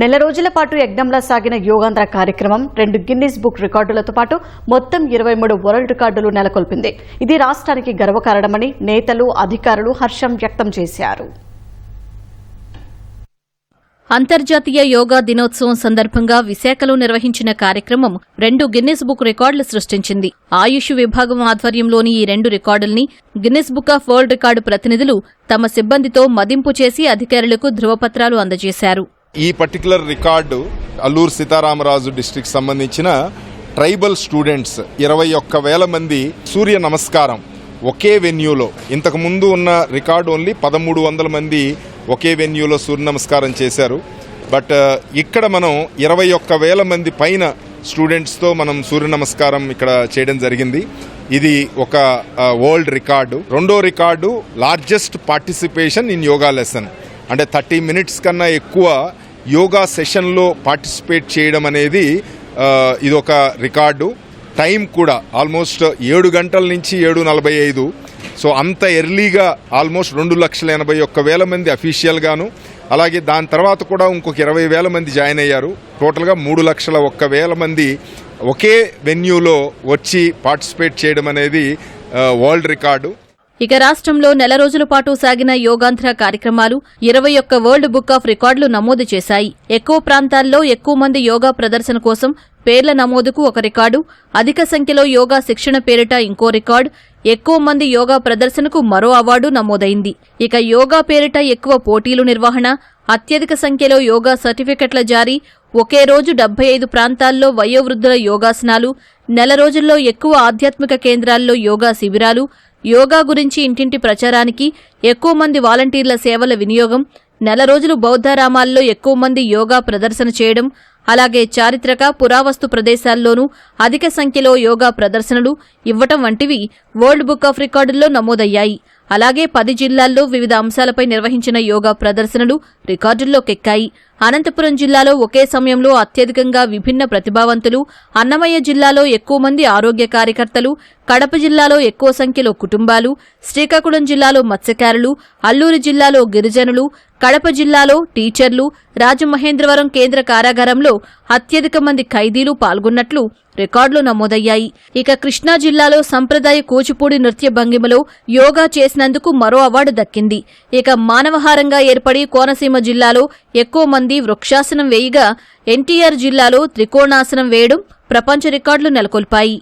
నెల రోజుల పాటు యజ్ఞంలా సాగిన యోగాంధ్ర కార్యక్రమం 2 గిన్నిస్ బుక్ రికార్డులతో పాటు మొత్తం 23 వరల్డ్ రికార్డులు నెలకొల్పింది. ఇది రాష్ట్రానికి గర్వకారణమని నేతలు, అధికారులు హర్షం వ్యక్తం చేశారు. అంతర్జాతీయ యోగా దినోత్సవం సందర్భంగా విశాఖలో నిర్వహించిన కార్యక్రమం 2 గిన్నిస్ బుక్ రికార్డులు సృష్టించింది. ఆయుష్ విభాగం ఆధ్వర్యంలోని ఈ 2 రికార్డుల్ని Guinness book of world record ప్రతినిధులు తమ సిబ్బందితో మదింపు చేసి అధికారులకు ధృవపత్రాలు అందజేశారు. ఈ particular record Alluri Seetharamaraju district సంబంధించిన ట్రైబల్ స్టూడెంట్స్ 21,000 మంది సూర్య నమస్కారం ఒకే వెన్యూలో, ఇంతకు ముందు ఉన్న రికార్డు ఓన్లీ 1300 మంది ఒకే వెన్యూలో సూర్య నమస్కారం చేశారు. బట్ ఇక్కడ మనం 21,000 మంది పైన స్టూడెంట్స్తో మనం సూర్య నమస్కారం ఇక్కడ చేయడం జరిగింది. ఇది ఒక వరల్డ్ రికార్డు. రెండో record largest participation in yoga lesson, అంటే 30 మినిట్స్ కన్నా ఎక్కువ యోగా సెషన్లో పార్టిసిపేట్ చేయడం అనేది ఇది ఒక రికార్డు. టైం కూడా ఆల్మోస్ట్ 7 గంటల నుంచి 7:45. సో అంత ఎర్లీగా ఆల్మోస్ట్ 2,81,000 మంది అఫీషియల్గాను, అలాగే దాని తర్వాత కూడా ఇంకొక 20,000 మంది జాయిన్ అయ్యారు. టోటల్గా 3,01,000 మంది ఒకే వెన్యూలో వచ్చి పార్టిసిపేట్ చేయడం అనేది వరల్డ్ రికార్డు. ఇక రాష్ట్రంలో నెల రోజుల పాటు సాగిన యోగాంధ్ర కార్యక్రమాలు 21 వరల్డ్ బుక్ ఆఫ్ రికార్డులు నమోదు చేశాయి. ఎక్కువ ప్రాంతాల్లో ఎక్కువ మంది యోగా ప్రదర్శన కోసం పేర్ల నమోదుకు ఒక రికార్డు, అధిక సంఖ్యలో యోగా శిక్షణ పేరిట ఇంకో రికార్డు, ఎక్కువ మంది యోగా ప్రదర్శనకు మరో అవార్డు నమోదైంది. ఇక యోగా పేరిట ఎక్కువ పోటీలు నిర్వహణ, అత్యధిక సంఖ్యలో యోగా సర్టిఫికెట్ల జారీ, ఒకే రోజు 75 ప్రాంతాల్లో వయోవృద్ధుల యోగాసనాలు, నెల రోజుల్లో ఎక్కువ ఆధ్యాత్మిక కేంద్రాల్లో యోగా శిబిరాలు, యోగా గురించి ఇంటింటి ప్రచారానికి ఎక్కువ మంది వాలంటీర్ల సేవల వినియోగం, నెల రోజులు బౌద్ధారామాల్లో ఎక్కువ మంది యోగా ప్రదర్శన చేయడం, అలాగే చారిత్రక, పురావస్తు ప్రదేశాల్లోనూ అధిక సంఖ్యలో యోగా ప్రదర్శనలు ఇవ్వటం వంటివి వరల్డ్ బుక్ ఆఫ్ రికార్డుల్లో నమోదయ్యాయి. అలాగే 10 జిల్లాల్లో వివిధ అంశాలపై నిర్వహించిన యోగా ప్రదర్శనలు రికార్డుల్లోకెక్కాయి. అనంతపురం జిల్లాలో ఒకే సమయంలో అత్యధికంగా విభిన్న ప్రతిభావంతులు, అన్నమయ్య జిల్లాలో ఎక్కువ మంది ఆరోగ్య కార్యకర్తలు, కడప జిల్లాలో ఎక్కువ సంఖ్యలో కుటుంబాలు, శ్రీకాకుళం జిల్లాలో మత్స్యకారులు, అల్లూరు జిల్లాలో గిరిజనులు, కడప జిల్లాలో టీచర్లు, రాజమహేంద్రవరం కేంద్ర కారాగారంలో అత్యధిక మంది ఖైదీలు పాల్గొన్నట్లు రికార్డులు నమోదయ్యాయి. ఇక కృష్ణా జిల్లాలో సంప్రదాయ కూచిపూడి నృత్య భంగిమలో యోగా చేసినందుకు మరో అవార్డు దక్కింది. ఇక మానవహారంగా ఏర్పడి కోనసీమ జిల్లాలో ఎక్కువ మంది వృక్షాసనం వేయగా ఎన్టీఆర్ జిల్లాలో త్రికోణాసనం వేయడం ప్రపంచ రికార్డులు నెలకొల్పాయి.